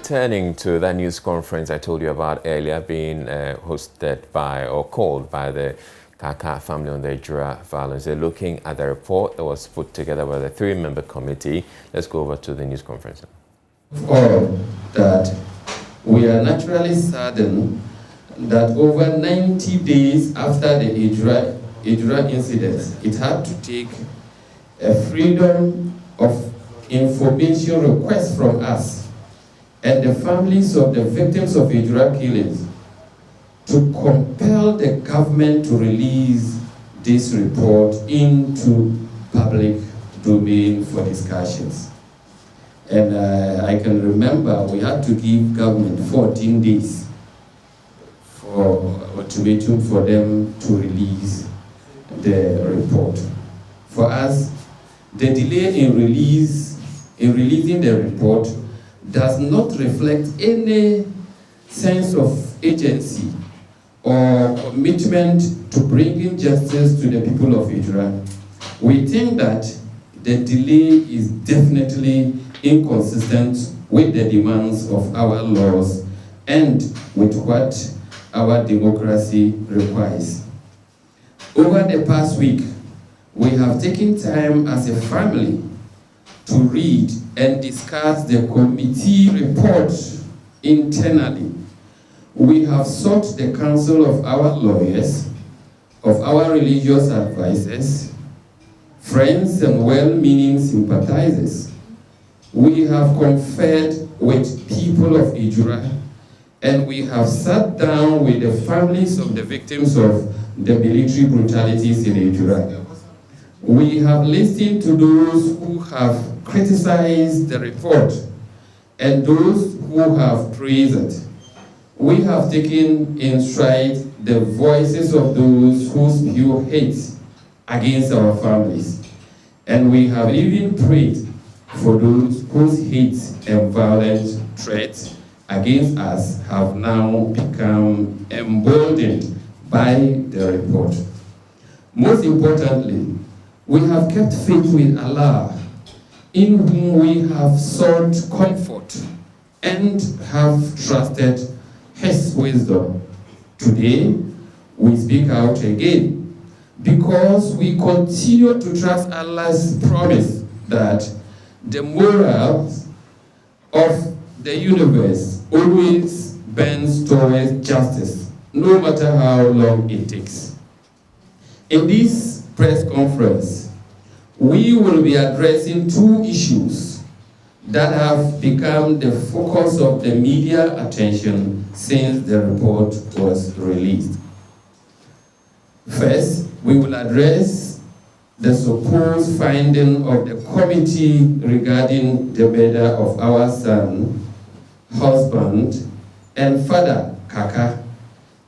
returning to that news conference I told you about earlier, being hosted by or called by the Kaaka family on the Ejura violence. They're looking at the report that was put together by the 3-member committee. Let's go over to the news conference. All that we are naturally saddened that over 90 days after the Ejura incident, it had to take a freedom of information request from us and the families of the victims of Ejura killings to compel the government to release this report into public domain for discussions. And I can remember we had to give government 14 days for ultimatum for them to release the report. For us, the delay in releasing the report does not reflect any sense of agency or commitment to bringing justice to the people of Ejura. We think that the delay is definitely inconsistent with the demands of our laws and with what our democracy requires. Over the past week, we have taken time as a family to read and discuss the committee report internally. We have sought the counsel of our lawyers, of our religious advisors, friends and well-meaning sympathizers. We have conferred with people of Ejura, and we have sat down with the families of the victims of the military brutalities in Ejura. We have listened to those who have criticized the report and those who have praised it. We have taken in stride the voices of those who spew hate against our families. And we have even prayed for those whose hate and violent threats against us have now become emboldened by the report. Most importantly, we have kept faith with Allah, in whom we have sought comfort and have trusted His wisdom. Today, we speak out again because we continue to trust Allah's promise that the morals of the universe always bends towards justice, no matter how long it takes. In this press conference, we will be addressing two issues that have become the focus of the media attention since the report was released. First, we will address the supposed finding of the committee regarding the murder of our son, husband, and father, Kaaka.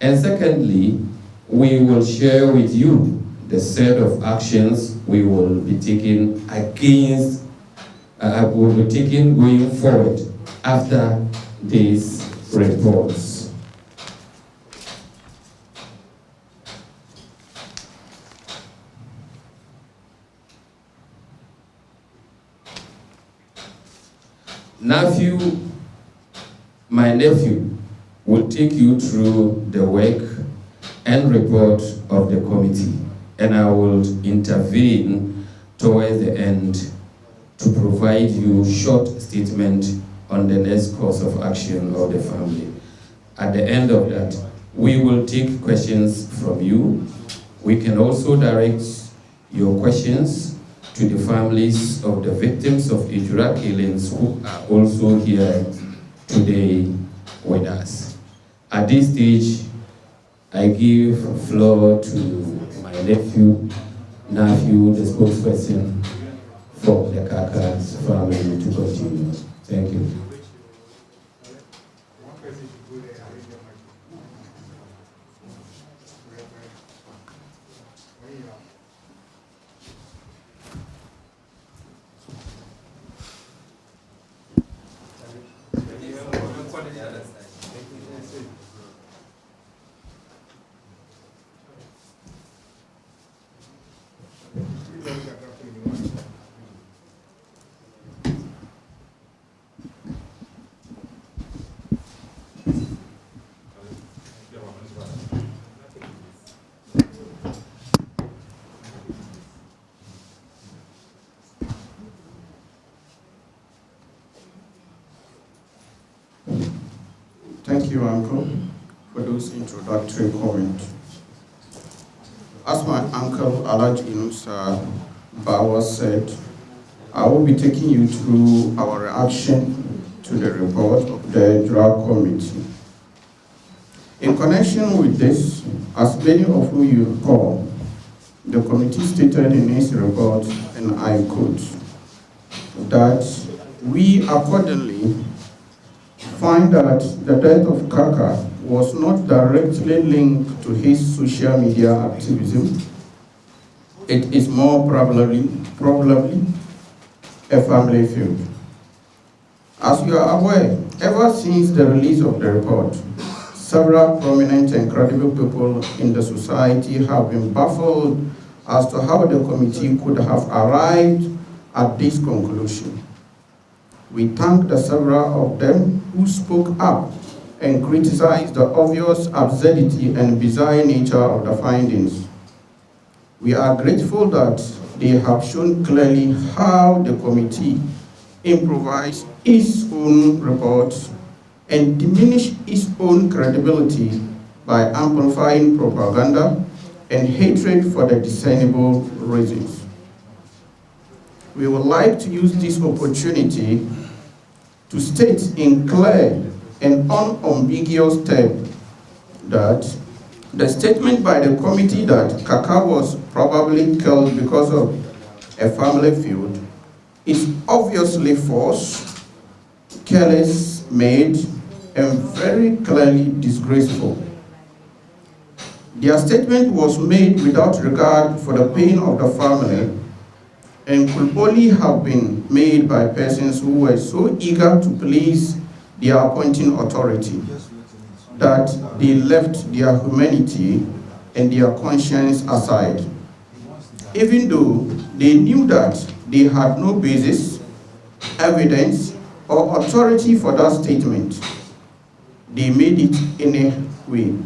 And secondly, we will share with you the set of actions we will be taking going forward after these reports. My nephew will take you through the work and report of the committee, and I will intervene towards the end to provide you short statement on the next course of action of the family. At the end of that, we will take questions from you. We can also direct your questions to the families of the victims of Ejura killings who are also here today with us. At this stage, I give floor to my nephew, the spokesperson for the Kaaka's family to continue. Thank you. you, Uncle, for those introductory comments. As my uncle Alhaji Inusa Bawa said, I will be taking you through our reaction to the report of the Ejura Committee. In connection with this, as many of you recall, the committee stated in its report, and I quote, that we accordingly find that the death of Kaaka was not directly linked to his social media activism. It is more probably a family feud. As you are aware, ever since the release of the report, several prominent and credible people in the society have been baffled as to how the committee could have arrived at this conclusion. We thank the several of them who spoke up and criticized the obvious absurdity and bizarre nature of the findings. We are grateful that they have shown clearly how the committee improvised its own reports and diminished its own credibility by amplifying propaganda and hatred for the discernible reasons. We would like to use this opportunity to state in clear and unambiguous terms that the statement by the committee that Kaaka was probably killed because of a family feud is obviously false, careless made, and very clearly disgraceful. Their statement was made without regard for the pain of the family and could only have been made by persons who were so eager to please their appointing authority that they left their humanity and their conscience aside. Even though they knew that they had no basis, evidence, or authority for that statement, they made it anyway.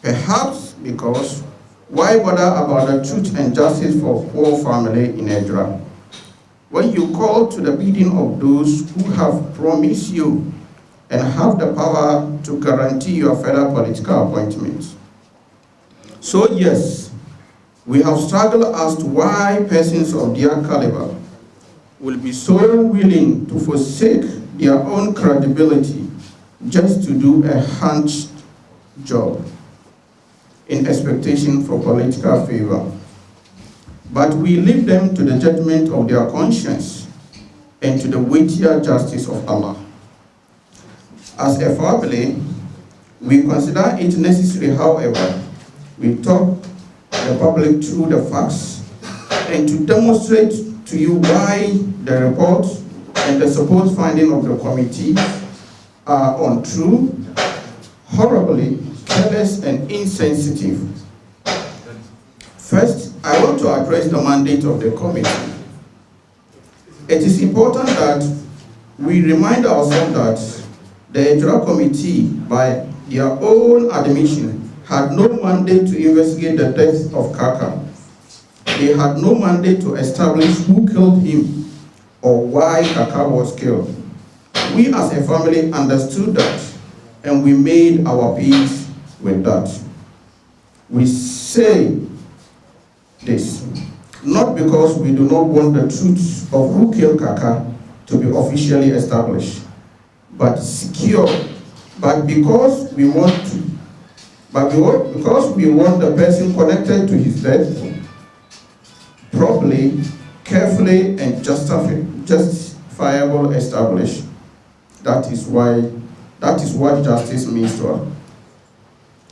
Perhaps because why bother about the truth and justice for poor family in Ejura? When you call to the bidding of those who have promised you and have the power to guarantee your further political appointments. So yes, we have struggled as to why persons of their caliber will be so willing to forsake their own credibility just to do a hunched job in expectation for political favor. But we leave them to the judgment of their conscience and to the weightier justice of Allah. As a family, we consider it necessary, however, we talk the public through the facts and to demonstrate to you why the report and the supposed finding of the committee are untrue, horribly careless and insensitive. First, I want to address the mandate of the committee. It is important that we remind ourselves that the Ejura Committee, by their own admission, had no mandate to investigate the death of Kaaka. They had no mandate to establish who killed him or why Kaaka was killed. We as a family understood that and we made our peace with that. We say this, not because we do not want the truth of who killed Kaaka to be officially established, but because we want the person connected to his death properly, carefully, and justifiable established. That is what justice means to us.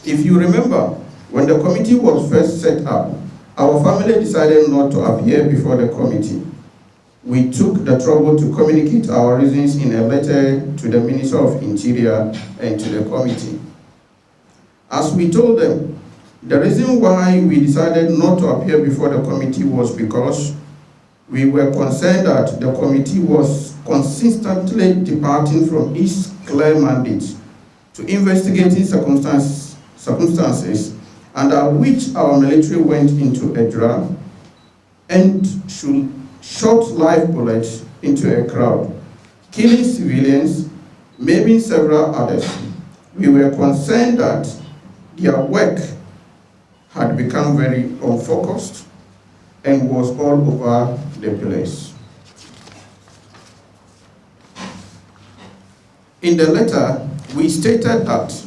If you remember, when the committee was first set up, our family decided not to appear before the committee. We took the trouble to communicate our reasons in a letter to the Minister of Interior and to the committee. As we told them, the reason why we decided not to appear before the committee was because we were concerned that the committee was consistently departing from its clear mandate to investigating circumstances under which our military went into Ejura and shot live bullets into a crowd, killing civilians, maiming several others, We were concerned that their work had become very unfocused and was all over the place. In the letter, we stated that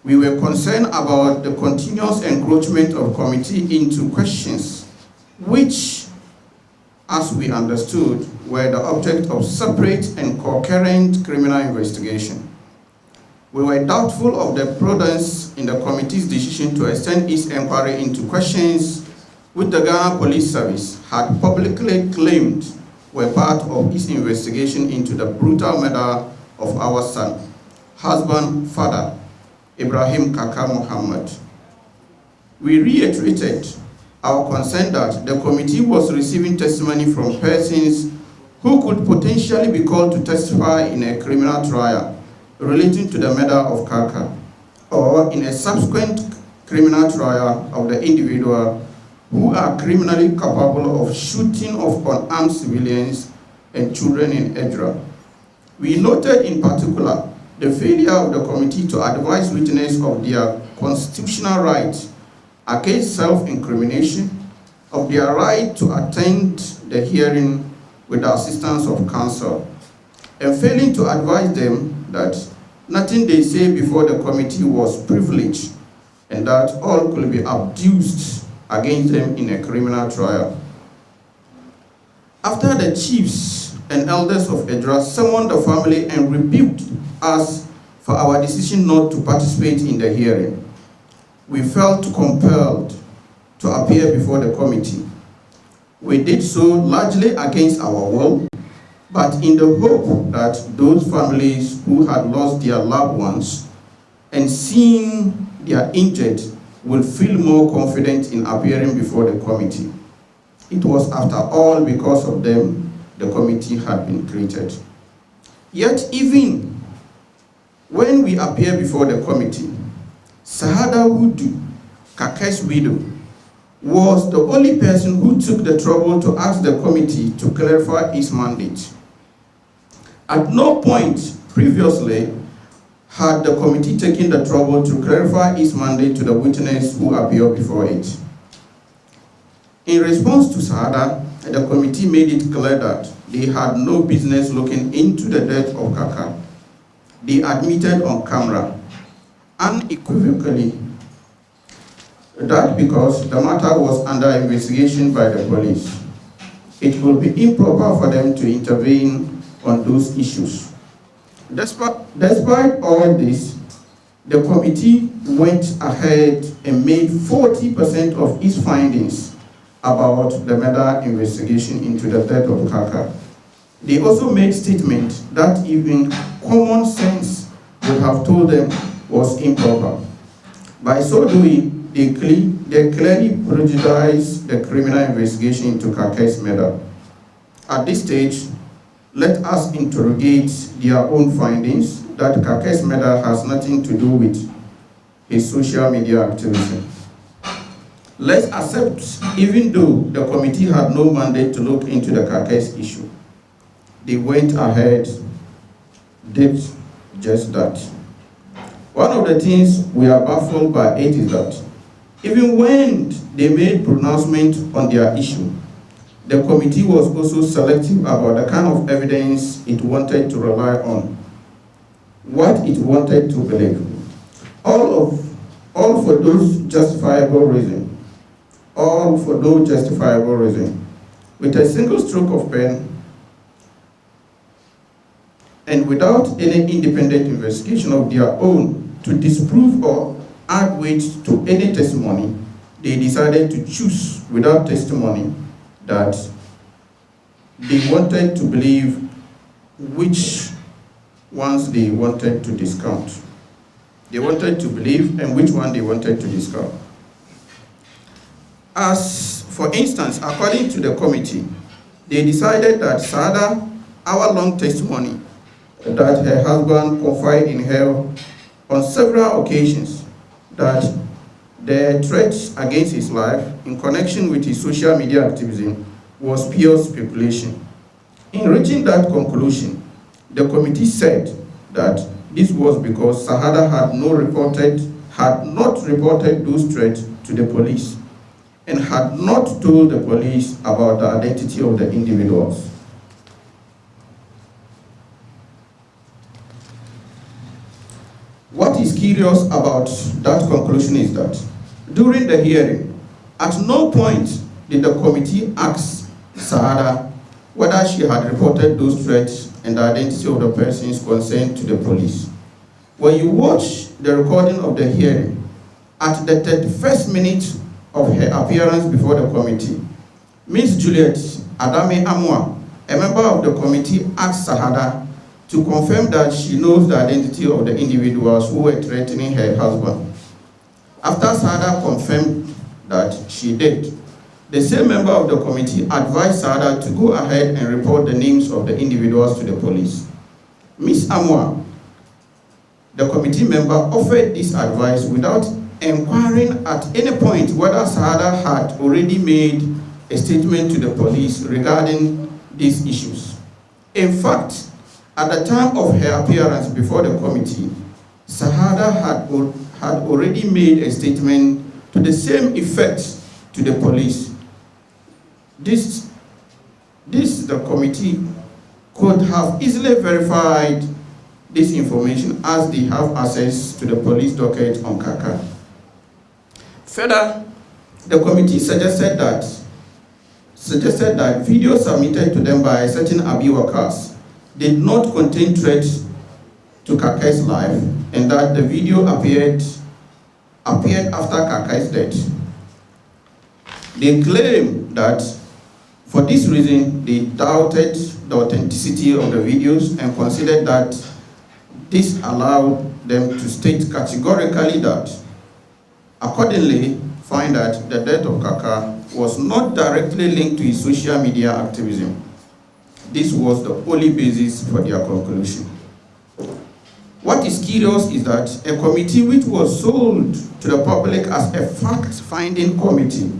we were concerned about the continuous encroachment of committee into questions which, as we understood, were the object of separate and concurrent criminal investigation. We were doubtful of the prudence in the committee's decision to extend its inquiry into questions which the Ghana Police Service had publicly claimed were part of its investigation into the brutal murder of our son, husband, father, Ibrahim Kaaka Muhammad. We reiterated our concern that the committee was receiving testimony from persons who could potentially be called to testify in a criminal trial relating to the murder of Kaaka, or in a subsequent criminal trial of the individual who are criminally capable of shooting of unarmed civilians and children in Ejura. We noted in particular the failure of the committee to advise witnesses of their constitutional right against self-incrimination, of their right to attend the hearing with the assistance of counsel, and failing to advise them that nothing they say before the committee was privileged and that all could be abused against them in a criminal trial. After the chiefs and elders of Ejura summoned the family and rebuked us for our decision not to participate in the hearing, we felt compelled to appear before the committee. We did so largely against our will, but in the hope that those families who had lost their loved ones and seen their injured will feel more confident in appearing before the committee. It was, after all, because of them the committee had been created. Yet even when we appear before the committee, Sahada Wudu, Kaaka's widow, was the only person who took the trouble to ask the committee to clarify its mandate. At no point previously had the committee taken the trouble to clarify its mandate to the witness who appeared before it. In response to Sahada, the committee made it clear that they had no business looking into the death of Kaaka. They admitted on camera, unequivocally, that because the matter was under investigation by the police, it would be improper for them to intervene on those issues. Despite all this, the committee went ahead and made 40% of its findings about the murder investigation into the death of Kaaka. They also made statements that even common sense would have told them was improper. By so doing, they clearly prejudiced the criminal investigation into Kaaka's murder. At this stage, let us interrogate their own findings that Kaaka's murder has nothing to do with his social media activity. Let's accept, even though the committee had no mandate to look into the Kaaka's issue, they went ahead, did just that. One of the things we are baffled by it is that even when they made pronouncement on their issue, the committee was also selective about the kind of evidence it wanted to rely on, what it wanted to believe. All for those justifiable reasons. All for those justifiable reasons. With a single stroke of pen, and without any independent investigation of their own to disprove or add weight to any testimony, they decided to choose without testimony that they wanted to believe which ones they wanted to discount. They wanted to believe and which one they wanted to discount. As, for instance, according to the committee, they decided that Sahada's hour-long testimony that her husband confided in her on several occasions that the threats against his life in connection with his social media activism was pure speculation. In reaching that conclusion, the committee said that This was because Sahada had not reported those threats to the police and had not told the police about the identity of the individuals. What is curious about that conclusion is that during the hearing, at no point did the committee ask Sahada whether she had reported those threats and the identity of the persons concerned to the police. When you watch the recording of the hearing, at the 31st minute of her appearance before the committee, Ms. Juliet Adame Amwa, a member of the committee, asked Sahada to confirm that she knows the identity of the individuals who were threatening her husband. After Sahada confirmed that she did, the same member of the committee advised Sahada to go ahead and report the names of the individuals to the police. Ms. Amwa, the committee member, offered this advice without inquiring at any point whether Sahada had already made a statement to the police regarding these issues. In fact, at the time of her appearance before the committee, Sahada had already made a statement to the same effect to the police. This the committee could have easily verified this information as they have access to the police docket on Kaaka. Further, the committee suggested that videos submitted to them by certain Abi workers did not contain threats to Kaaka's life, and that the video appeared after Kaaka's death. They claim that for this reason, they doubted the authenticity of the videos and considered that this allowed them to state categorically that, accordingly, find that the death of Kaaka was not directly linked to his social media activism. This was the only basis for their conclusion. What is curious is that a committee which was sold to the public as a fact-finding committee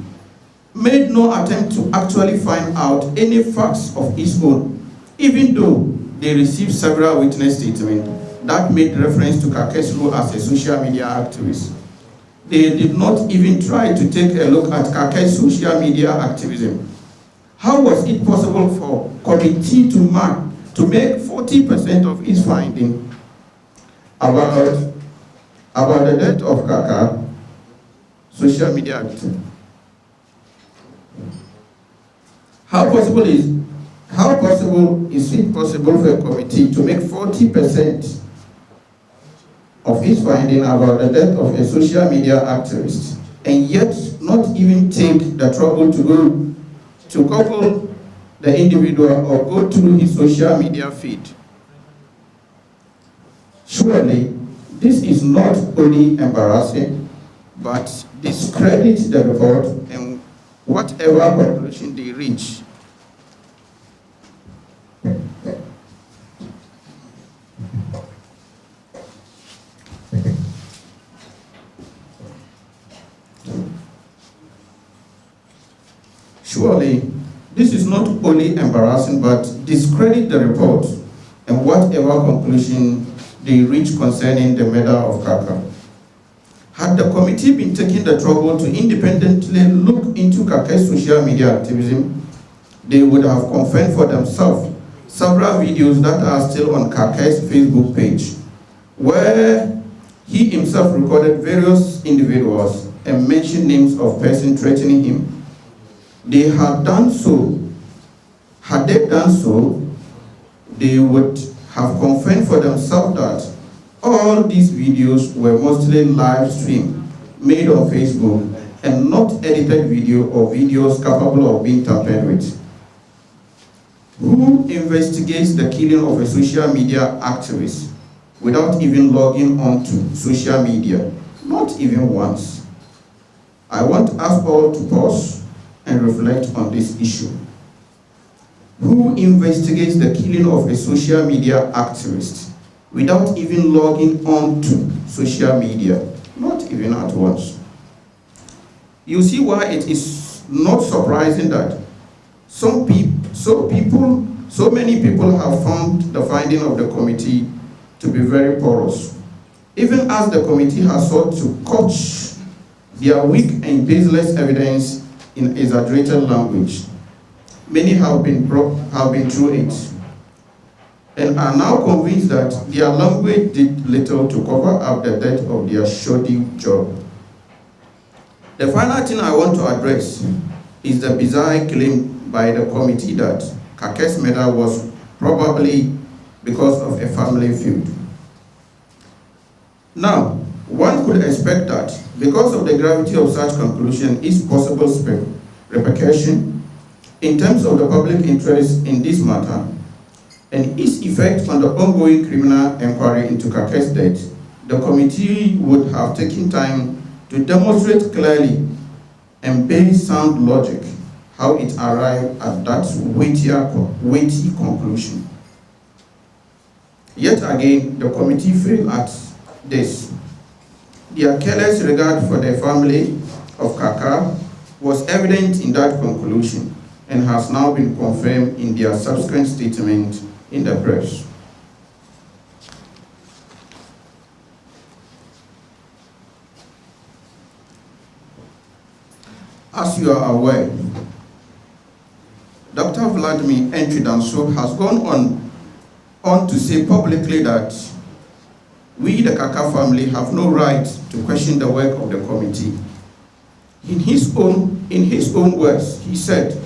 made no attempt to actually find out any facts of its own, even though they received several witness statements that made reference to Kaaka's role as a social media activist. They did not even try to take a look at Kaaka's social media activism. How was it possible for committee to make 40% of its finding about the death of Kaaka social media activist? How possible is it possible for a committee to make 40% of its finding about the death of a social media activist and yet not even take the trouble to go to Google the individual or go through his social media feed? Surely, this is not only embarrassing, but discredits the report and whatever conclusion they reach. Surely, this is not only embarrassing, but discredit the report and whatever conclusion they reach concerning the murder of Kaaka. Had the committee been taking the trouble to independently look into Kaaka's social media activism, they would have confirmed for themselves several videos that are still on Kaaka's Facebook page, where he himself recorded various individuals and mentioned names of persons threatening him. They had done so. Had they done so, they would have confirmed for themselves that all these videos were mostly live streamed, made on Facebook, and not edited video or videos capable of being tampered with. Who investigates the killing of a social media activist without even logging onto social media? Not even once. I want us all to pause and reflect on this issue. Who investigates the killing of a social media activist without even logging on to social media? Not even at once. You see why it is not surprising that so many people have found the finding of the committee to be very porous. Even as the committee has sought to couch their weak and baseless evidence in exaggerated language, many have been through it and are now convinced that their language did little to cover up the debt of their shoddy job. The final thing I want to address is the bizarre claim by the committee that Kaaka's murder was probably because of a family feud. Now, one could expect that because of the gravity of such conclusion is possible repercussion in terms of the public interest in this matter and its effect on the ongoing criminal inquiry into Kaaka's death, the committee would have taken time to demonstrate clearly and based sound logic how it arrived at that weighty conclusion. Yet again, the committee failed at this. Their careless regard for the family of Kaaka was evident in that conclusion and has now been confirmed in their subsequent statement in the press. As you are aware, Dr. Vladimir Entridanso has gone on to say publicly that we, the Kaaka family, have no right to question the work of the committee. In his own words, he said,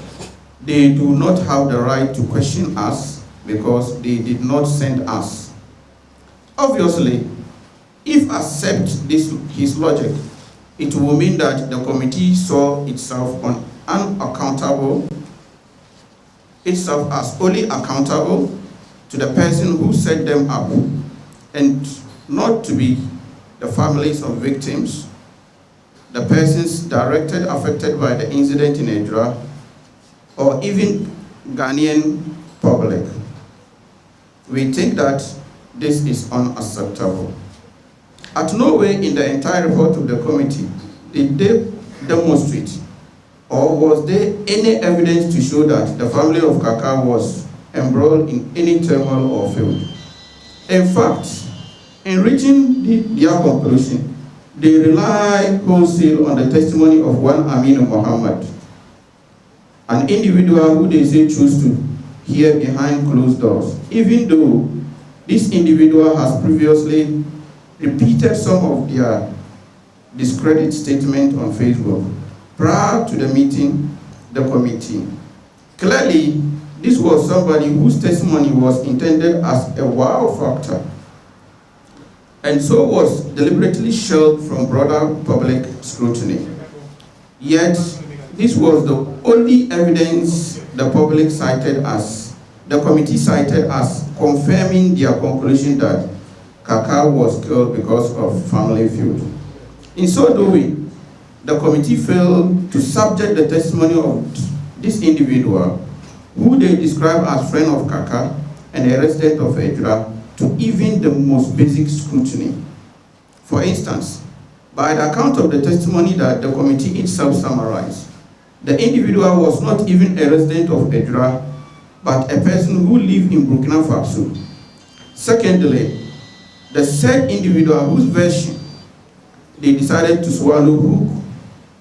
they do not have the right to question us because they did not send us. Obviously, if accept his logic, it will mean that the committee saw itself as only accountable to the person who set them up and not to be the families of victims, the persons directly affected by the incident in Ejura, or even Ghanaian public. We think that this is unacceptable. At no way in the entire report of the committee did they demonstrate or was there any evidence to show that the family of Kaaka was embroiled in any turmoil or feud. In fact, in reaching their conclusion, they rely wholesale on the testimony of one Aminu Muhammad, an individual who they say chose to hear behind closed doors, even though this individual has previously repeated some of their discredit statement on Facebook prior to the meeting, the committee. Clearly, this was somebody whose testimony was intended as a wow factor, and so was deliberately shelved from broader public scrutiny. Yet, this was the only evidence the public cited as, the committee cited as confirming their conclusion that Kaaka was killed because of family feud. In so doing, the committee failed to subject the testimony of this individual, who they describe as friend of Kaaka and a resident of Ejura, to even the most basic scrutiny. For instance, by the account of the testimony that the committee itself summarized, the individual was not even a resident of Ejura, but a person who lived in Burkina Faso. Secondly, the said individual whose version they decided to swallow hook,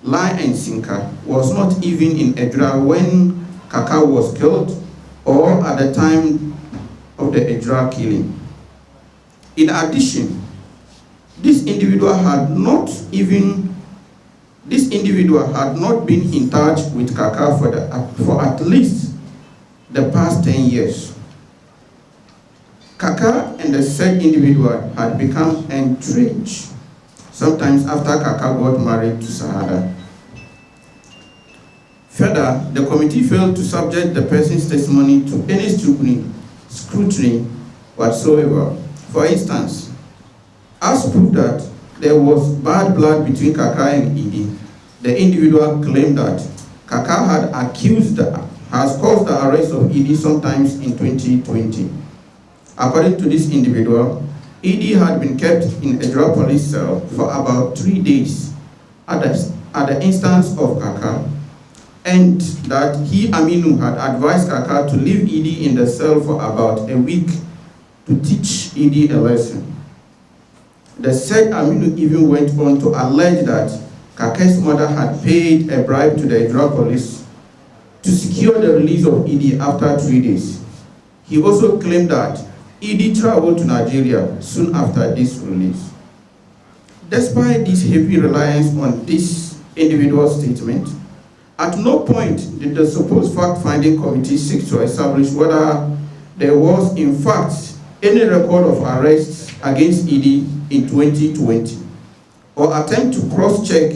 line, and sinker was not even in Ejura when Kaaka was killed or at the time of the Ejura killing. In addition, this individual had not been in touch with Kaaka for at least the past 10 years. Kaaka and the said individual had become entrenched sometimes after Kaaka got married to Sahada. Further, the committee failed to subject the person's testimony to any scrutiny whatsoever. For instance, as proof that there was bad blood between Kaaka and Idi, the individual claimed that Kaaka has caused the arrest of Idi sometimes in 2020. According to this individual, Idi had been kept in a Ejura police cell for about 3 days at the instance of Kaaka, and that he, Aminu, had advised Kaaka to leave Idi in the cell for about a week to teach Idi a lesson. The said Aminu even went on to allege that Kaaka's mother had paid a bribe to the Ejura police to secure the release of Idi after 3 days. He also claimed that Idi traveled to Nigeria soon after this release. Despite this heavy reliance on this individual statement, at no point did the supposed fact-finding committee seek to establish whether there was, in fact, any record of arrests against Idi in 2020, or attempt to cross-check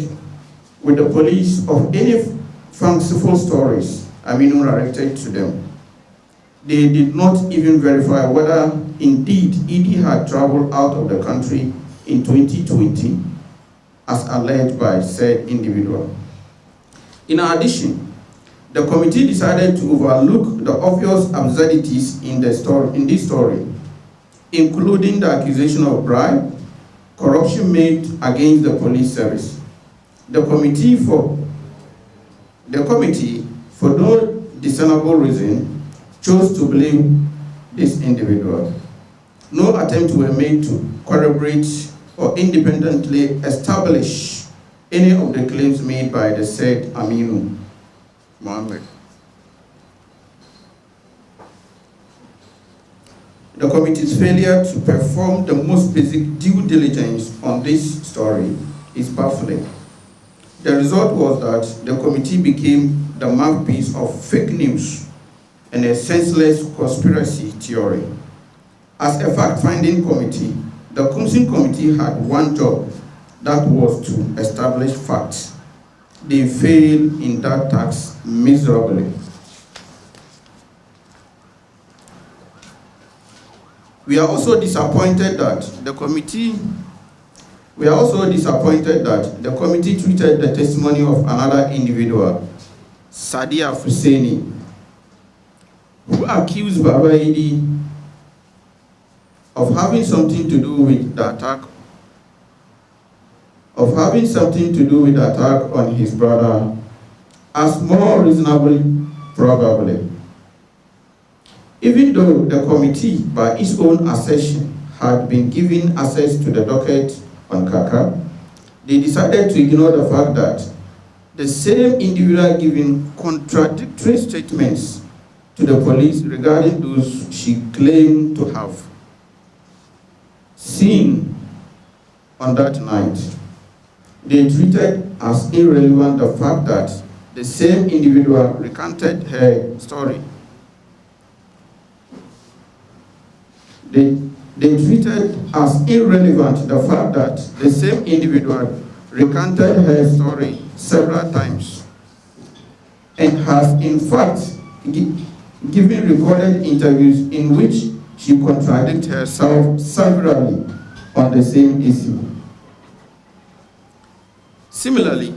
with the police of any fanciful stories Aminu narrated to them. They did not even verify whether indeed Idi had traveled out of the country in 2020, as alleged by said individual. In addition, the committee decided to overlook the obvious absurdities in this story, including the accusation of bribe, corruption made against the police service. The committee, for no discernible reason, chose to blame this individual. No attempts were made to corroborate or independently establish any of the claims made by the said Aminu Mohammed. The committee's failure to perform the most basic due diligence on this story is baffling. The result was that the committee became the mouthpiece of fake news and a senseless conspiracy theory. As a fact-finding committee, the Kumsin committee had one job, that was to establish facts. They failed in that task miserably. We are also disappointed that the committee treated the testimony of another individual, Sadia Fuseni, who accused Baba Idi of having something to do with the attack on his brother, as more reasonably probably. Even though the committee, by its own assertion, had been given access to the docket on Kaaka, they decided to ignore the fact that the same individual giving contradictory statements to the police regarding those she claimed to have seen on that night. They treated as irrelevant the fact that the same individual recanted her story. They treated as irrelevant the fact that the same individual recanted her story several times and has in fact given recorded interviews in which she contradicted herself severally on the same issue. Similarly,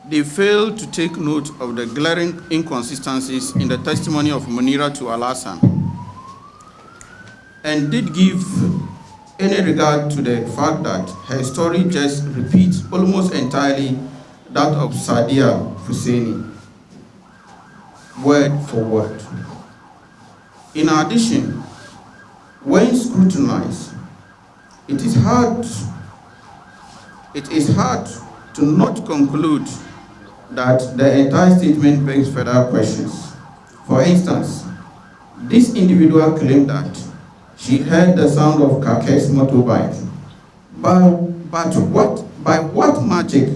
they failed to take note of the glaring inconsistencies in the testimony of Munira to Al-Hassan and did give any regard to the fact that her story just repeats almost entirely that of Sadia Fuseni, word for word. In addition, when scrutinized, it is hard to not conclude that the entire statement begs further questions. For instance, this individual claimed that she heard the sound of Kaaka's motorbike. By what magic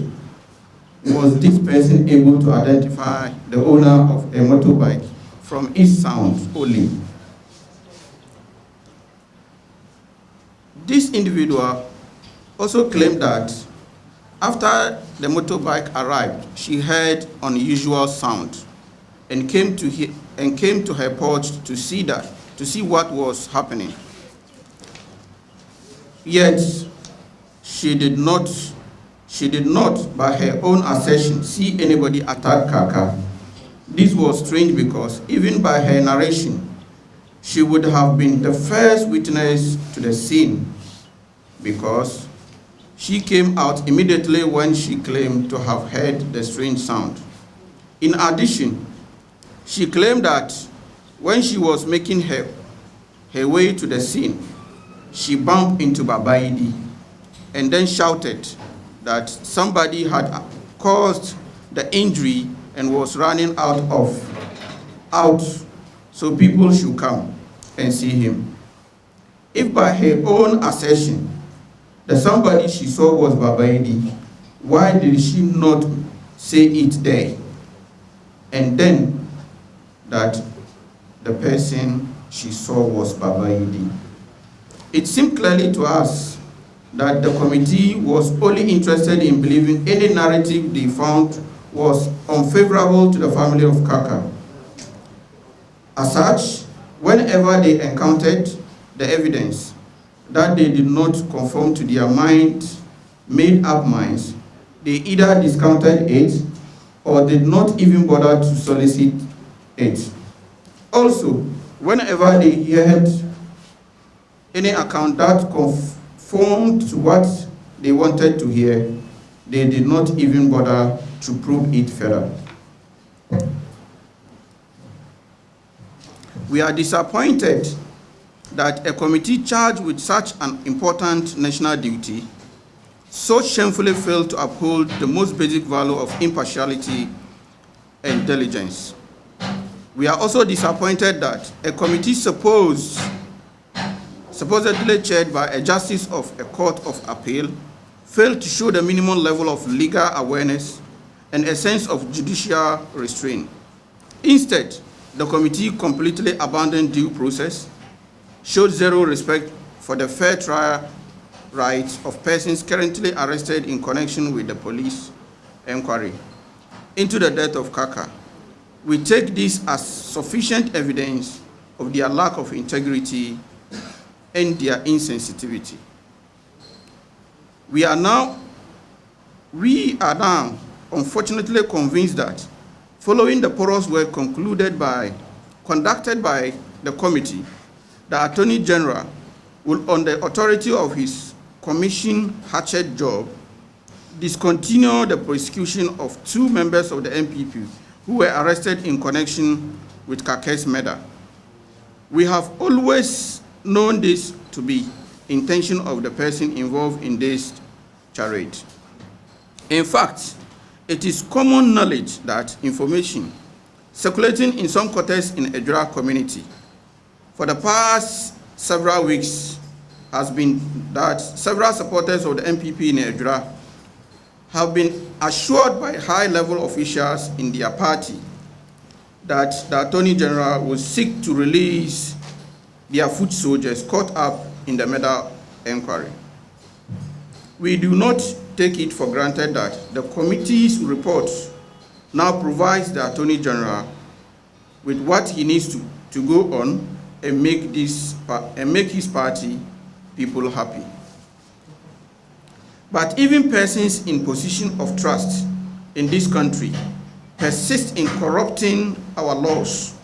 was this person able to identify the owner of a motorbike from its sound only? This individual also claimed that after the motorbike arrived, she heard unusual sound and came to her porch to see what was happening. Yet she did not she did not, by her own assertion, see anybody attack Kaaka. This was strange because, even by her narration, she would have been the first witness to the scene because she came out immediately when she claimed to have heard the strange sound. In addition, she claimed that when she was making her way to the scene, she bumped into Babaidi and then shouted that somebody had caused the injury and was running out so people should come and see him. If by her own assertion that somebody she saw was Babaidi, why did she not say it there? And then that the person she saw was Babaidi. It seemed clearly to us that the committee was only interested in believing any narrative they found was unfavorable to the family of Kaaka. As such, whenever they encountered the evidence that they did not conform to their made up minds, they either discounted it or did not even bother to solicit it. Also, whenever they heard any account that conformed to what they wanted to hear, they did not even bother to probe it further. We are disappointed that a committee charged with such an important national duty so shamefully failed to uphold the most basic value of impartiality and diligence. We are also disappointed that a committee supposedly chaired by a justice of a court of appeal failed to show the minimum level of legal awareness and a sense of judicial restraint. Instead, the committee completely abandoned due process, showed zero respect for the fair trial rights of persons currently arrested in connection with the police inquiry into the death of Kaaka. We take this as sufficient evidence of their lack of integrity and their insensitivity. We are now unfortunately convinced that following the porous work conducted by the committee, the Attorney General will, on the authority of his commission hatchet job, discontinue the prosecution of 2 members of the MPP who were arrested in connection with Kaaka's murder. We have always known this to be intention of the person involved in this charade. In fact, it is common knowledge that information circulating in some quarters in Ejura community for the past several weeks has been that several supporters of the MPP in Ejura have been assured by high-level officials in their party that the Attorney General will seek to release their foot soldiers caught up in the murder inquiry. We do not take it for granted that the committee's report now provides the Attorney General with what he needs to go on and make his party people happy. But even persons in position of trust in this country persist in corrupting our laws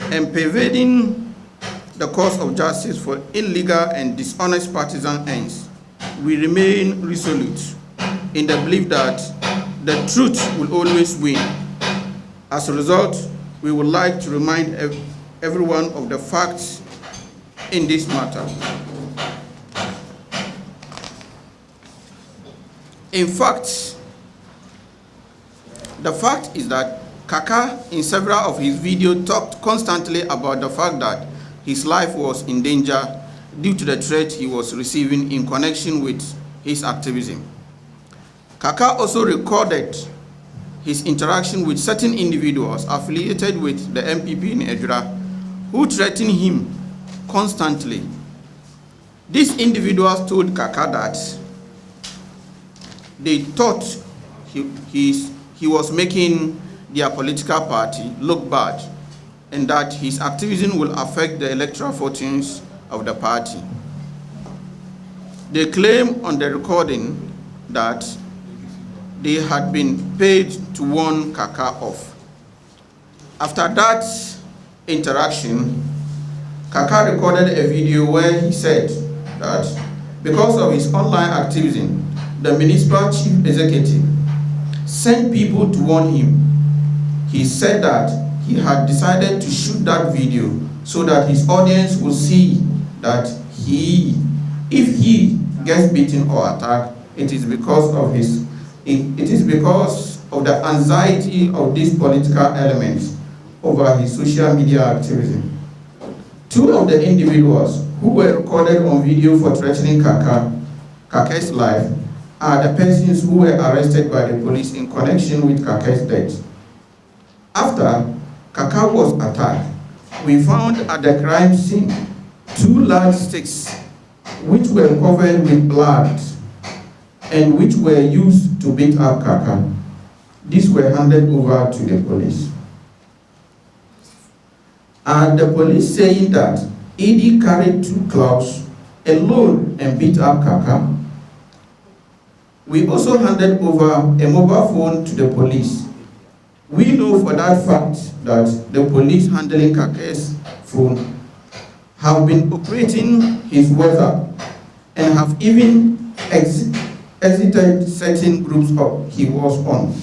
and pervading the cause of justice for illegal and dishonest partisan ends. We remain resolute in the belief that the truth will always win. As a result, we would like to remind everyone of the facts in this matter. In fact, the fact is that Kaaka, in several of his videos, talked constantly about the fact that his life was in danger due to the threat he was receiving in connection with his activism. Kaaka also recorded his interaction with certain individuals affiliated with the MPP in Ejura who threatened him constantly. These individuals told Kaaka that they thought he was making their political party look bad and that his activism will affect the electoral fortunes of the party. They claim on the recording that they had been paid to warn Kaaka off. After that interaction, Kaaka recorded a video where he said that because of his online activism, the municipal chief executive sent people to warn him. He said that he had decided to shoot that video so that his audience will see that if he gets beaten or attacked, it is because of the anxiety of these political elements over his social media activism. Two of the individuals who were recorded on video for threatening Kaaka's life are the persons who were arrested by the police in connection with Kaaka's death. After Kaaka was attacked, we found at the crime scene 2 large sticks which were covered with blood and which were used to beat up Kaaka. These were handed over to the police. And the police saying that Edie carried 2 clubs alone and beat up Kaaka. We also handed over a mobile phone to the police. We know for that fact that the police handling Kaaka's phone have been operating his WhatsApp and have even exited certain groups he was on.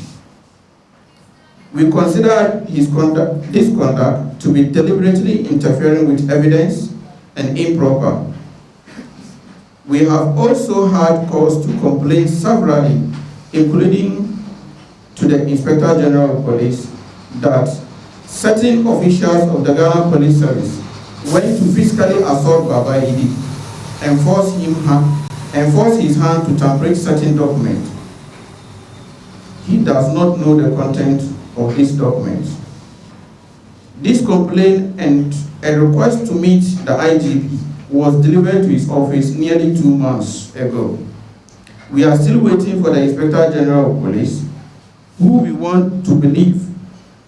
We consider this conduct to be deliberately interfering with evidence and improper. We have also had cause to complain severally, including to the Inspector General of Police, that certain officials of the Ghana Police Service went to physically assault Baba Idi and force his hand to tamper certain documents. He does not know the content of these documents. This complaint and a request to meet the IGP was delivered to his office nearly 2 months ago. We are still waiting for the Inspector General of Police, who we want to believe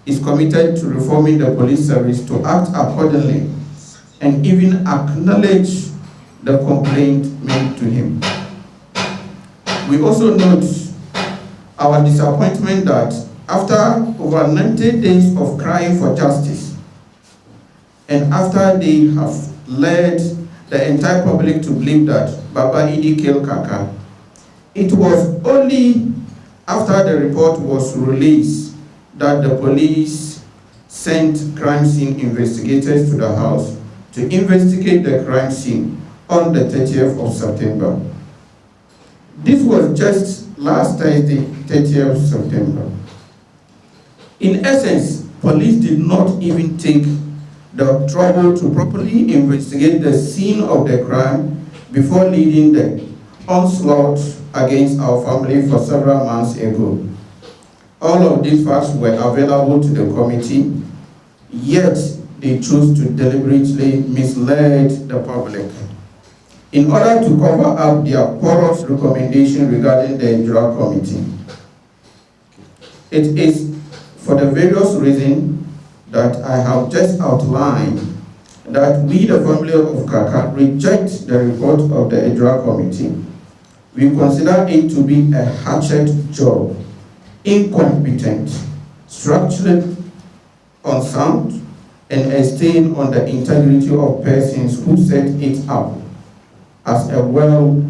is committed to reforming the police service, to act accordingly and even acknowledge the complaint made to him. We also note our disappointment that after over 90 days of crying for justice, and after they have led the entire public to believe that Baba Idi killed Kaaka, it was only after the report was released that the police sent crime scene investigators to the house to investigate the crime scene on the 30th of September. This was just last Thursday, 30th of September. In essence, police did not even take the trouble to properly investigate the scene of the crime before leading the onslaught against our family for several months ago. All of these facts were available to the committee, yet they chose to deliberately mislead the public in order to cover up their porous recommendation regarding the Ejura Committee. It is for the various reasons that I have just outlined that we, the family of Kaaka, reject the report of the Ejura Committee. We consider it to be a hatchet job, incompetent, structurally unsound, and a stain on the integrity of persons who set it up, as well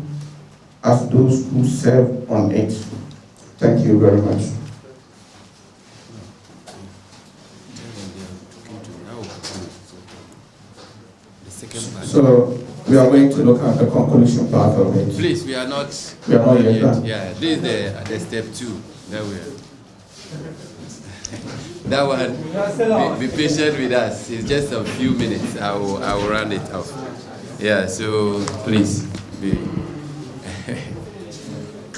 as those who serve on it. Thank you very much. So we are going to look at the conclusion part of it. Please, we are not yet done. Yeah, this is the step 2. That we are. That one, be patient with us. It's just a few minutes. I will round it off. Yeah, so please,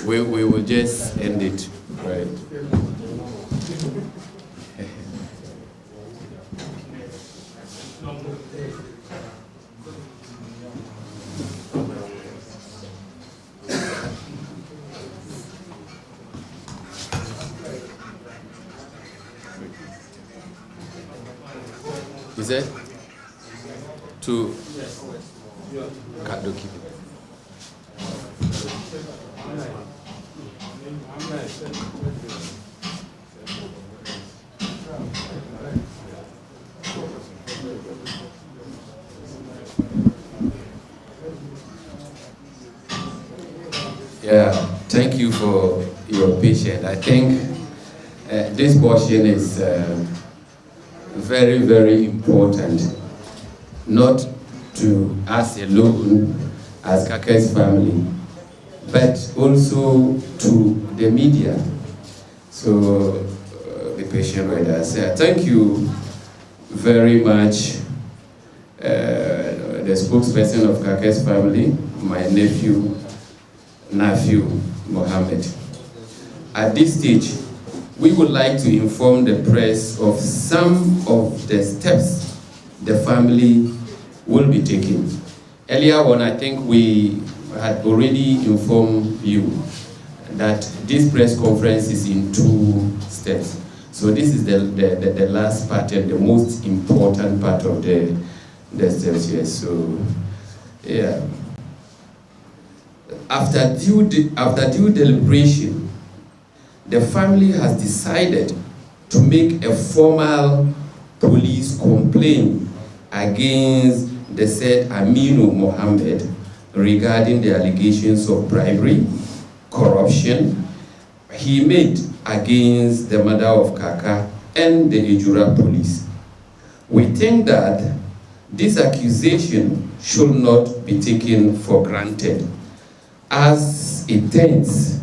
we will just end it, right? Is it? To Kadoki. Yeah, thank you for your patience. I think this portion is very, very important, not to us alone as Kaaka's family, but also to the media. So be patient with us. Thank you very much, the spokesperson of Kaaka's family, my nephew, Mohammed. At this stage, we would like to inform the press of some of the steps the family will be taking. Earlier on, I think we had already informed you that this press conference is in 2 steps. So this is the last part and the most important part of the steps here. So, yeah. After due deliberation, the family has decided to make a formal police complaint against the said Aminu Mohammed regarding the allegations of bribery, corruption he made against the mother of Kaaka and the Ejura police. We think that this accusation should not be taken for granted, as it taints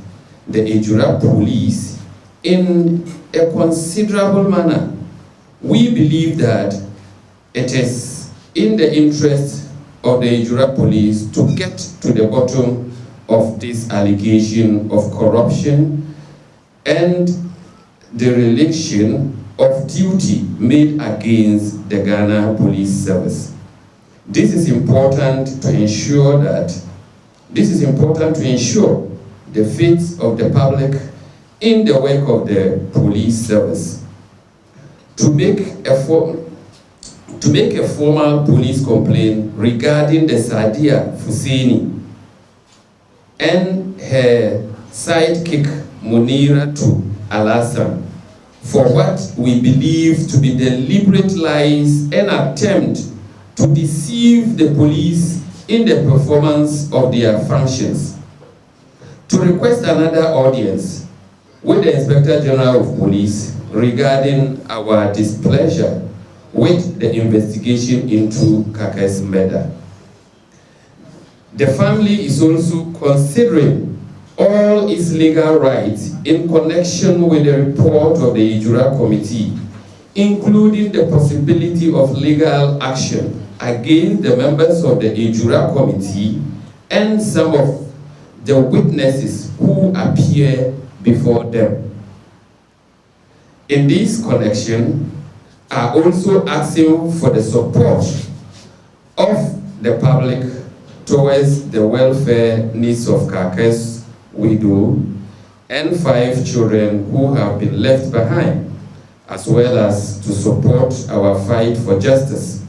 the Ejura police in a considerable manner. We believe that it is in the interest of the Ejura police to get to the bottom of this allegation of corruption and the dereliction of duty made against the Ghana Police Service. This is important to ensure the faith of the public in the work of the police service. To make a formal police complaint regarding the Sadia Fuseni and her sidekick Munira to Alasan for what we believe to be deliberate lies and attempt to deceive the police in the performance of their functions. To request another audience with the Inspector General of Police regarding our displeasure with the investigation into Kaaka's murder. The family is also considering all its legal rights in connection with the report of the Ejura Committee, including the possibility of legal action against the members of the Ejura Committee and some of the witnesses who appear before them. In this connection, are also asking for the support of the public towards the welfare needs of Kaaka's widow and 5 children who have been left behind, as well as to support our fight for justice.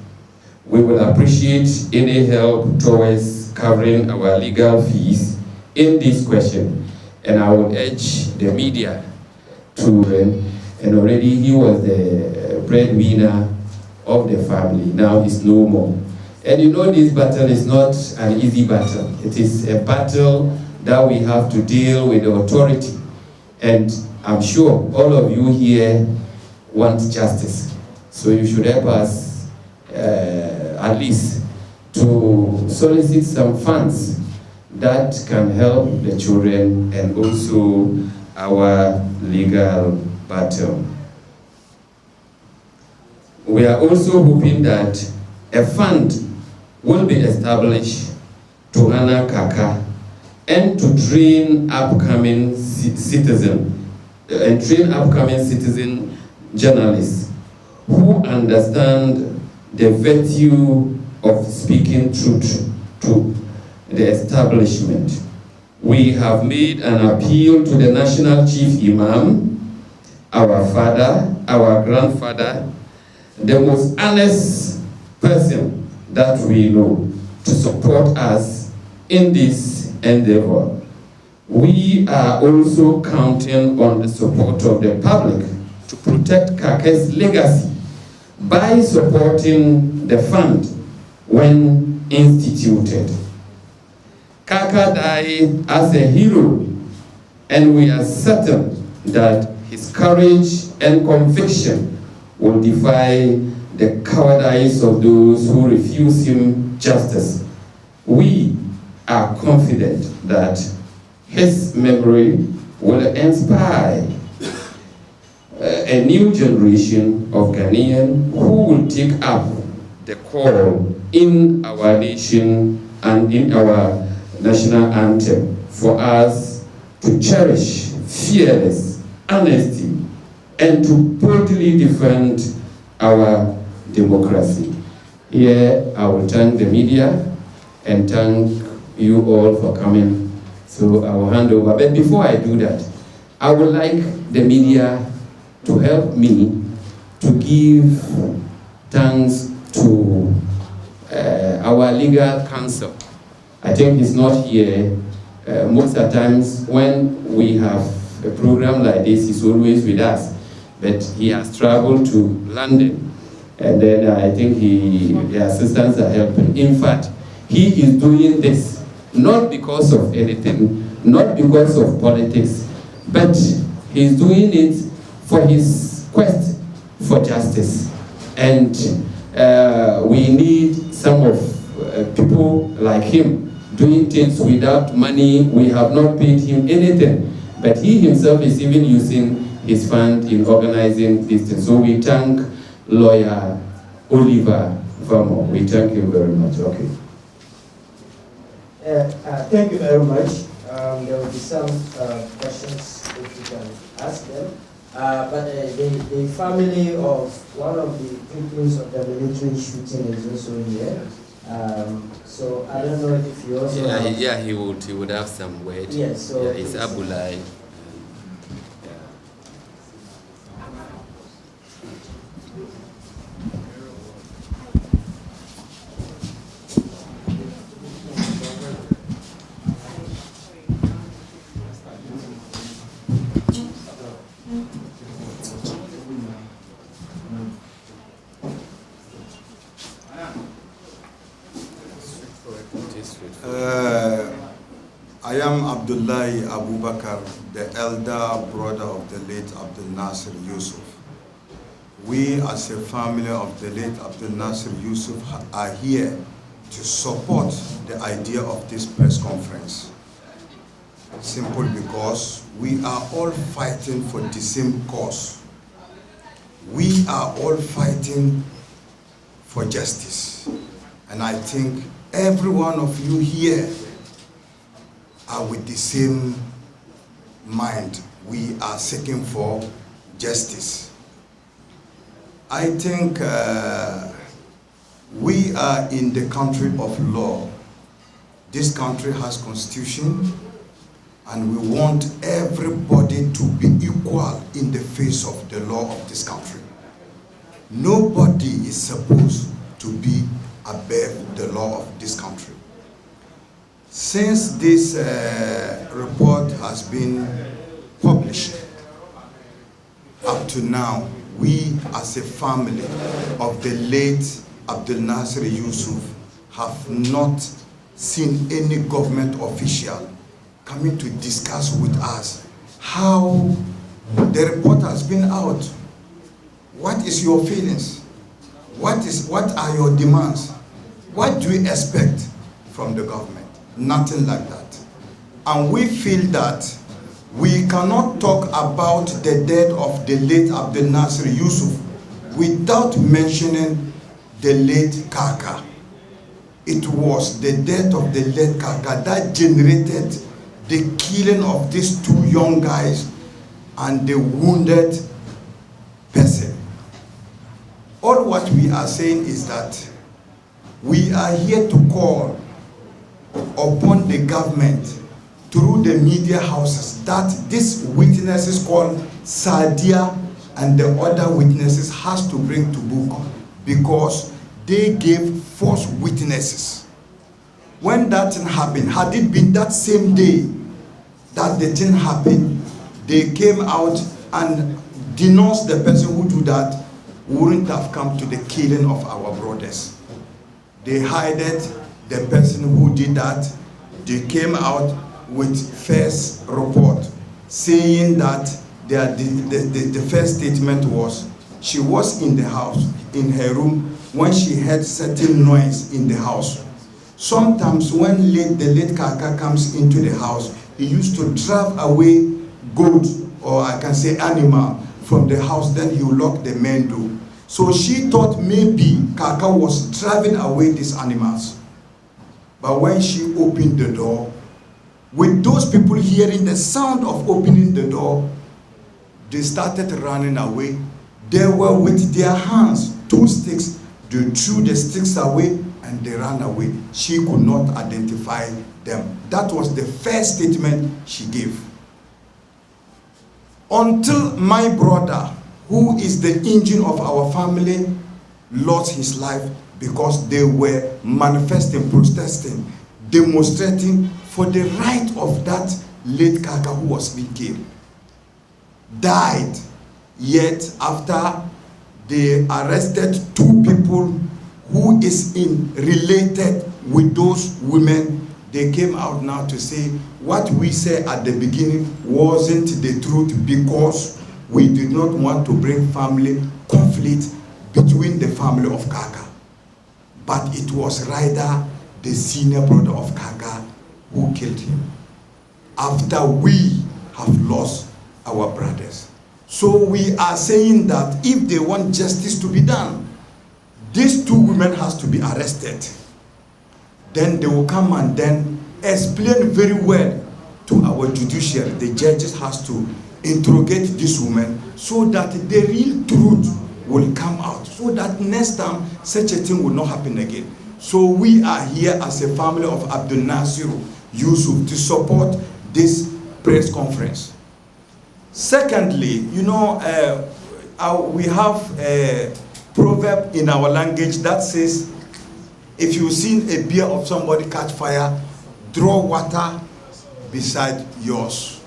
We will appreciate any help towards covering our legal fees in this question, and I will urge the media to, and already he was the breadwinner of the family, now he's no more. And you know, this battle is not an easy battle. It is a battle that we have to deal with the authority. And I'm sure all of you here want justice. So you should help us at least to solicit some funds that can help the children and also our legal battle. We are also hoping that a fund will be established to honor Kaaka and to train upcoming citizen journalists who understand the virtue of speaking truth to the establishment. We have made an appeal to the National Chief Imam, our father, our grandfather, the most honest person that we know, to support us in this endeavor. We are also counting on the support of the public to protect Kaaka's legacy by supporting the fund when instituted. Kaaka died as a hero, and we are certain that his courage and conviction will defy the cowardice of those who refuse him justice. We are confident that his memory will inspire a new generation of Ghanaians who will take up the call in our nation and in our national anthem for us to cherish fearless honesty and to boldly defend our democracy. Here, I will thank the media and thank you all for coming. So I will hand over. But before I do that, I would like the media to help me to give thanks to our legal counsel. I think he's not here. Most of the times when we have a program like this, he's always with us. But he has traveled to London, and then I think the assistants are helping. In fact, he is doing this not because of anything, not because of politics, but he's doing it for his quest for justice. And we need some of people like him doing things without money. We have not paid him anything, but he himself is even using his fund in organizing this thing. So we thank lawyer Oliver Vermo. We thank you very much. Okay. Thank you very much. There will be some questions if you can ask them. But the family of one of the victims of the military shooting is also here. So I don't know if you also he would have some word. Yes, so it's Abulai. I am Abdullahi Abubakar, the elder brother of the late Abdul Nasir Yusuf. We as a family of the late Abdul Nasir Yusuf are here to support the idea of this press conference. Simple because we are all fighting for the same cause. We are all fighting for justice. And I think every one of you here are with the same mind. We are seeking for justice. I think we are in the country of law. This country has constitution, and we want everybody to be equal in the face of the law of this country. Nobody is supposed to be above the law of this country. Since this report has been published, up to now, we as a family of the late Abdul Nasir Yusuf have not seen any government official coming to discuss with us how the report has been out. What is your feelings? What are your demands? What do you expect from the government? Nothing like that. And we feel that we cannot talk about the death of the late Abdul Nasir Yusuf without mentioning the late Kaaka. It was the death of the late Kaaka that generated the killing of these two young guys and the wounded person. All what we are saying is that we are here to call upon the government through the media houses that these witnesses called Sadia and the other witnesses has to bring to book, because they gave false witnesses. When that thing happened, had it been that same day, that the thing happened, they came out and denounced the person who did that, wouldn't have come to the killing of our brothers. They hided the person who did that. They came out with first report saying that the first statement was she was in the house, in her room, when she heard certain noise in the house. Sometimes when the late Kaaka comes into the house, he used to drive away goat, or I can say animal, from the house, then he will lock the main door. So she thought maybe Kaaka was driving away these animals. But when she opened the door, with those people hearing the sound of opening the door, they started running away. They were with their hands, 2 sticks. They threw the sticks away and they ran away. She could not identify them. That was the first statement she gave. Until my brother, who is the engine of our family, lost his life because they were manifesting, protesting, demonstrating for the right of that late Kaaka who was being killed. Died, yet after they arrested 2 people who is related with those women, they came out now to say what we said at the beginning wasn't the truth, because we did not want to bring family conflict between the family of Kaaka. But it was rather the senior brother of Kaaka who killed him, after we have lost our brothers. So we are saying that if they want justice to be done, these 2 women has to be arrested. Then they will come and then explain very well to our judiciary. The judges has to interrogate this woman so that the real truth will come out, so that next time such a thing will not happen again. So we are here as a family of Abdul Nasir Yusuf to support this press conference. Secondly, you know, we have a proverb in our language that says, if you've seen a beer of somebody catch fire, draw water beside yours.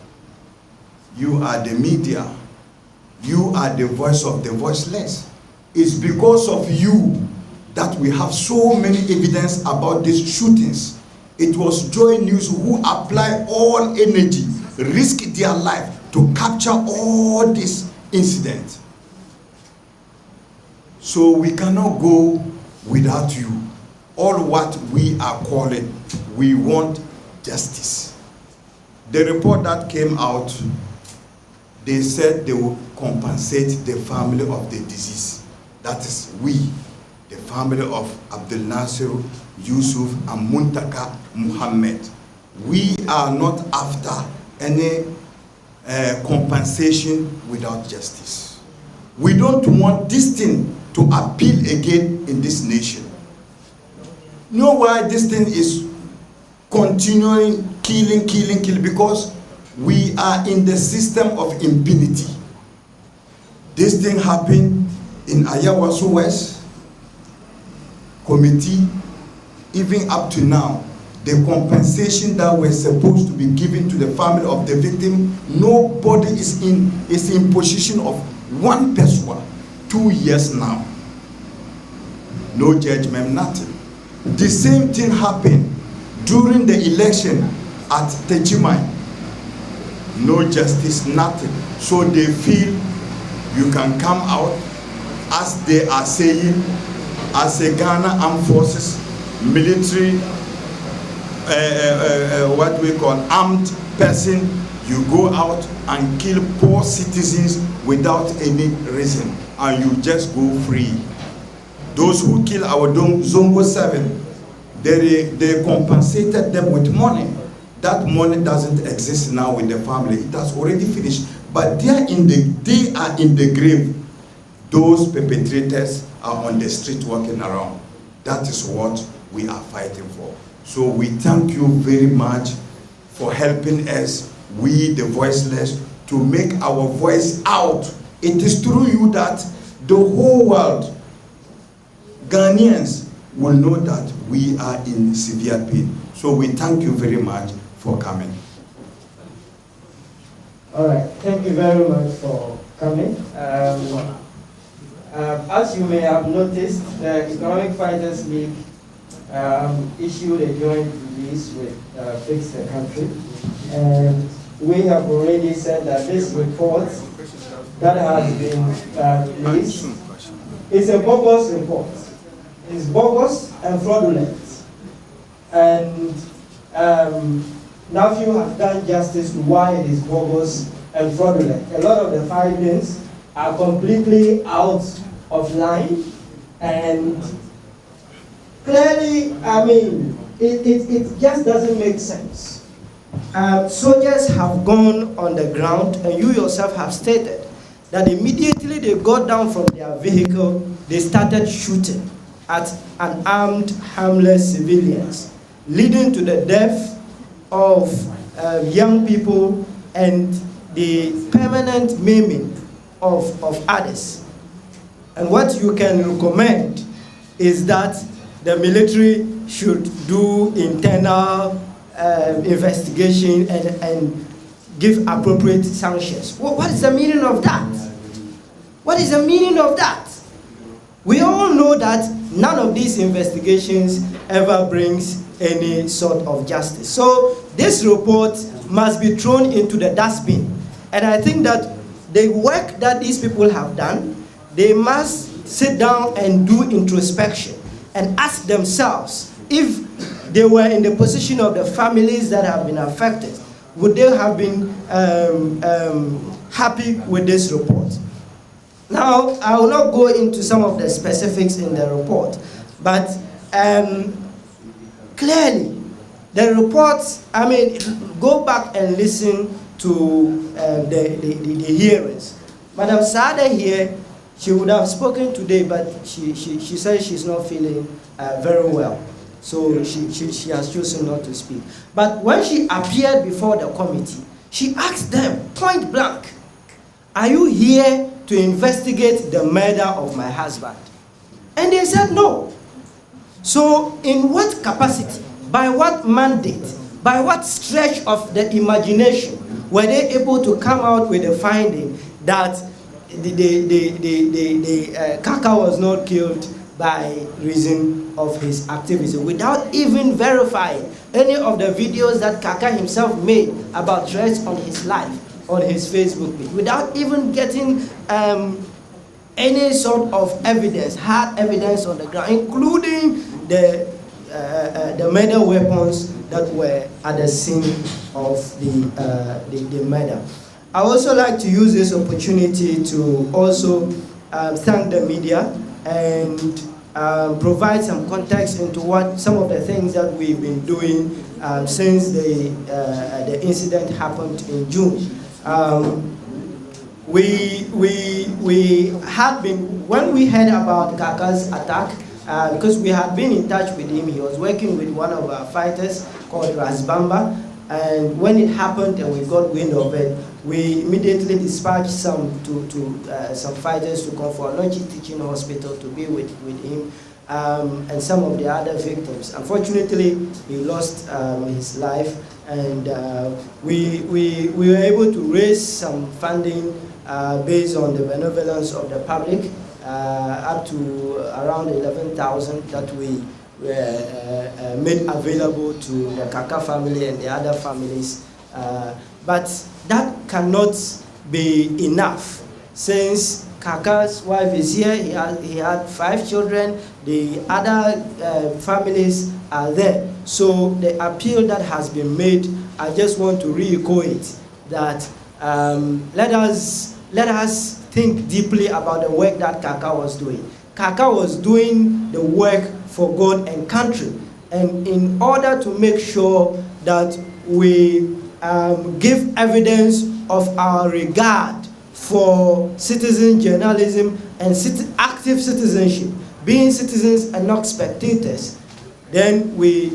You are the media. You are the voice of the voiceless. It's because of you that we have so many evidence about these shootings. It was Joy News who applied all energy, risked their life to capture all this incident. So we cannot go without you. All what we are calling, we want justice. The report that came out, they said they will compensate the family of the deceased. That is we, the family of Abdul Nasir Yusuf and Muntaka Muhammad. We are not after any compensation without justice. We don't want this thing to appeal again in this nation. You know why this thing is continuing killing, because we are in the system of impunity. This thing happened in Ayawaso West Committee. Even up to now, the compensation that was supposed to be given to the family of the victim, nobody is in position of 1 person. 2 years now. No judgment, nothing. The same thing happened during the election at Techimai. No justice, nothing. So they feel you can come out, as they are saying, as a Ghana Armed Forces military, what we call armed person, you go out and kill poor citizens without any reason, and you just go free. Those who kill our Zongo 7, they compensated them with money. That money doesn't exist now with the family. It has already finished. But they are in the grave. Those perpetrators are on the street walking around. That is what we are fighting for. So we thank you very much for helping us, we the voiceless, to make our voice out. It is through you that the whole world, Ghanaians, will know that we are in severe pain. So we thank you very much for coming. All right, thank you very much for coming. As you may have noticed, the Economic Fighters League issued a joint release with Fix the Country, and we have already said that this report that has been released is a bogus report. It's bogus and fraudulent. And Nephew has done justice to why it is bogus and fraudulent. A lot of the findings are completely out of line, and clearly, I mean, it just doesn't make sense. Soldiers have gone on the ground, and you yourself have stated that immediately they got down from their vehicle, they started shooting at unarmed, harmless civilians, leading to the death of young people and the permanent maiming of others. And what you can recommend is that the military should do internal investigation and give appropriate sanctions. What is the meaning of that? What is the meaning of that? We all know that none of these investigations ever brings any sort of justice. So this report must be thrown into the dustbin. And I think that the work that these people have done, they must sit down and do introspection and ask themselves, if they were in the position of the families that have been affected, would they have been happy with this report? Now, I will not go into some of the specifics in the report, but clearly, the reports, I mean, go back and listen to the hearings. Madam Saada here, she would have spoken today, but she says she's not feeling very well. So she has chosen not to speak. But when she appeared before the committee, she asked them point blank, are you here to investigate the murder of my husband? And they said no. So in what capacity, by what mandate, by what stretch of the imagination were they able to come out with a finding that Kaaka was not killed by reason of his activism, without even verifying any of the videos that Kaaka himself made about threats on his life on his Facebook page, without even getting any sort of evidence, hard evidence on the ground, including the murder weapons that were at the scene of the murder. I also like to use this opportunity to also thank the media and provide some context into what some of the things that we've been doing since the incident happened in June. We had been, when we heard about Kaaka's attack, because we had been in touch with him, he was working with one of our fighters called Rasbamba, and when it happened and we got wind of it, we immediately dispatched some fighters to come for Alochi Teaching Hospital to be with him and some of the other victims. Unfortunately, he lost his life, and we were able to raise some funding based on the benevolence of the public, up to around 11,000 that we made available to the Kaaka family and the other families. But that cannot be enough, since Kaaka's wife is here. He had 5 children. The other families are there. So the appeal that has been made, I just want to re-echo it, that let us think deeply about the work that Kaaka was doing. Kaaka was doing the work for God and country, and in order to make sure that we give evidence of our regard for citizen journalism and active citizenship, being citizens and not spectators, then we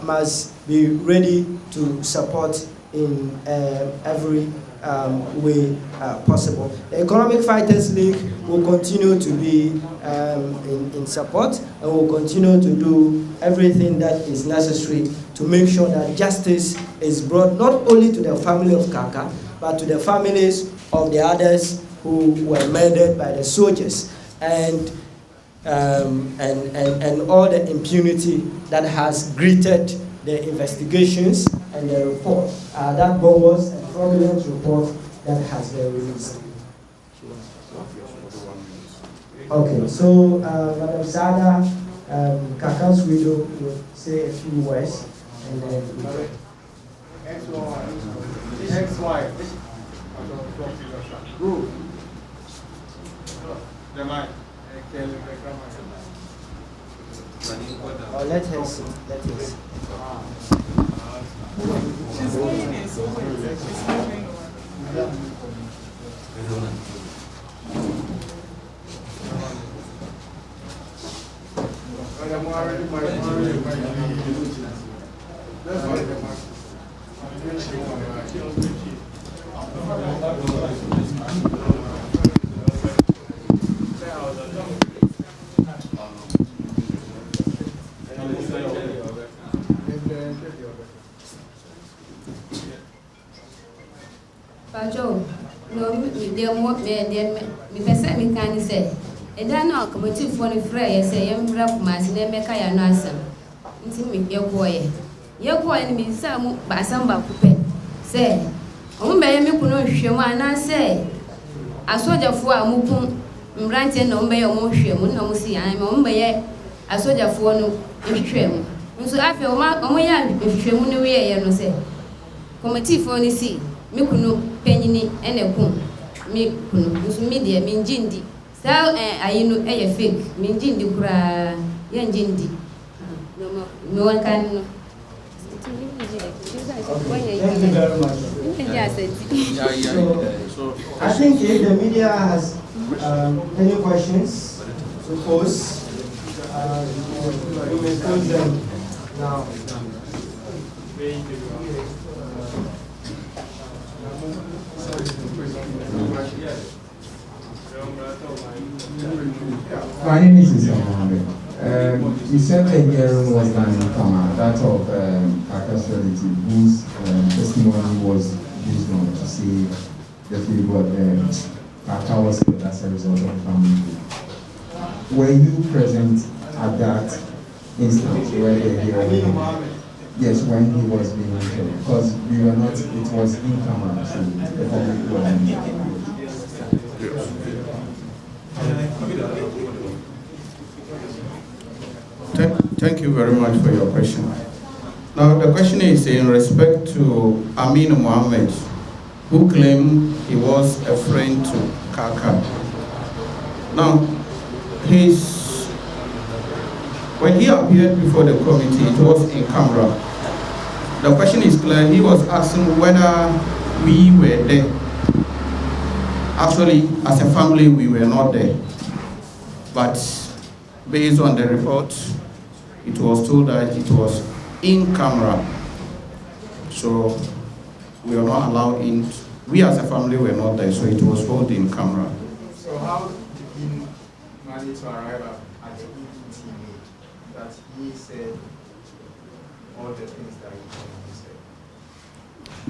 must be ready to support in every way possible. The Economic Fighters League will continue to be in support, and will continue to do everything that is necessary to make sure that justice is brought not only to the family of Kaaka, but to the families of the others who were murdered by the soldiers, and all the impunity that has greeted the investigations and the report. That was a fraudulent report that has been released. Okay, so Madam Sada, Kaaka's widow, will say a few words, and then ex-wife. Oh, let her see. Let her see. She's cleaning, so she's cleaning. Pacho, no, me person me can say. And then I'll come to phone fray, say, I'm rough mass, and make I an answer. Into me, your boy. Your boy and me, some by some back. Say, oh, may me puno shema, say. I saw the four mupum, ranting no may or motion, no see, I'm on by I saw the four no shame. So I feel my young if you no way, no say. Committee for any see. Me kuno penini ene kun me kuno nso media me njindi sa ayino eye fake me njindi kura ye njindi no one can no. Thank you very much. So I think if the media has any questions to pose, you may pose them now. My name is Isam Mohammed. You said the hearing was done in Kama, that of Kaaka's relative, whose testimony was used on to say the figure that Kaaka was killed as a result of family. Were you present at that instance where the hearing? Yes, when he was being killed, because we were not, it was in camera, so the public was. Thank you very much for your question. Now the question is in respect to Amin Mohammed, who claimed he was a friend to Kaaka. Now, when he appeared before the committee, it was in camera. The question is clear. He was asking whether we were there. Actually, as a family, we were not there. But based on the report, it was told that it was in camera. So we are not allowed in. We as a family were not there, so it was held in camera. So how did he manage to arrive at the EPT meet that he said all the things that he said?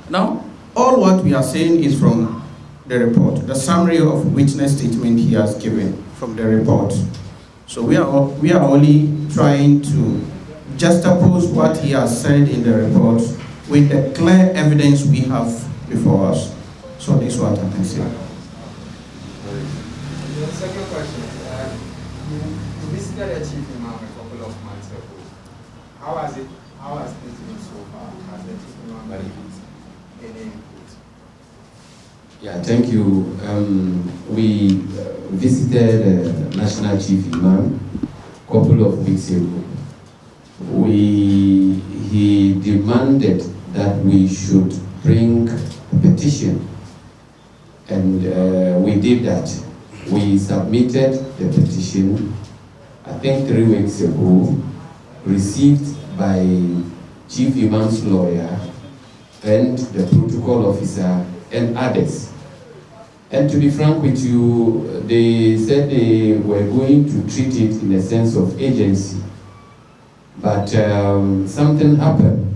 Now, all what we are saying is from the report, the summary of witness statement he has given from the report. So we are only trying to juxtapose what he has said in the report with the clear evidence we have before us. So this is what I can say. The second question, you visited a chief imam a couple of months ago. How has it been so far? Has the chief imam given any input? Yeah, thank you. We visited National Chief Imam a couple of weeks ago. He demanded that we should bring a petition, and we did that. We submitted the petition, I think 3 weeks ago, received by Chief Imam's lawyer and the protocol officer and others. And to be frank with you, they said they were going to treat it in a sense of agency. But something happened.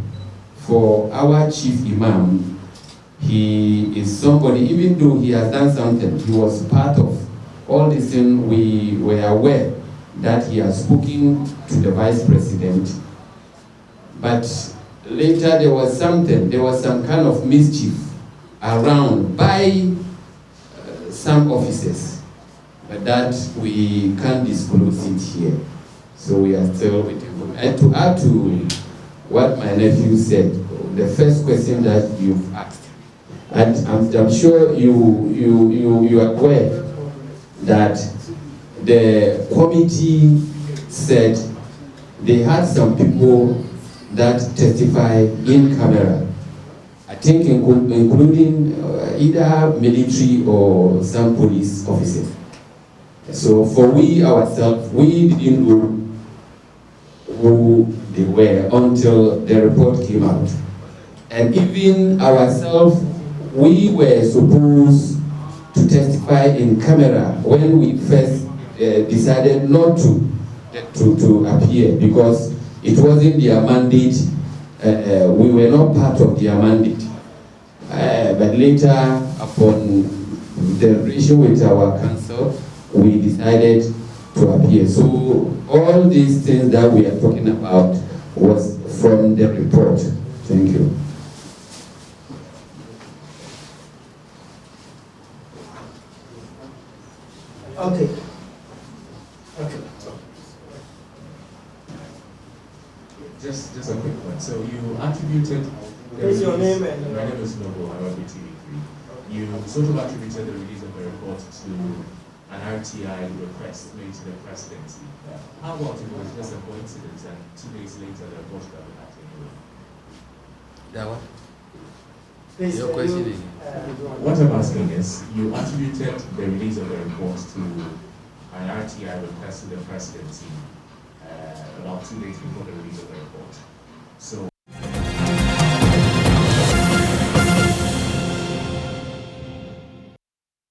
For our chief imam, he is somebody, even though he has done something, he was part of all this thing. We were aware that he has spoken to the vice president, but later there was some kind of mischief around by some officers, but that we can't disclose it here. So we are still waiting. And to add to what my nephew said, the first question that you've asked, and I'm sure you are aware that the committee said they had some people that testify in camera, I think including either military or some police officers. So for we ourselves, we didn't know who they were until the report came out. And even ourselves, we were supposed to testify in camera when we first decided not to appear, because it wasn't their mandate. We were not part of their mandate. But later, upon deliberation with our council, we decided to appear. So all these things that we are talking about was from the report. Thank you. Okay. Just a quick one. So you attributed. What's your name? And my name is Noble. I work with TV3. You sort of attributed the release of the report to an RTI request made to the presidency. How about if it was just a coincidence and 2 days later the report got back anyway? That one? please, Your question is? What I'm asking is, you attributed the release of the report to an RTI request to the presidency about 2 days before the release of the report. So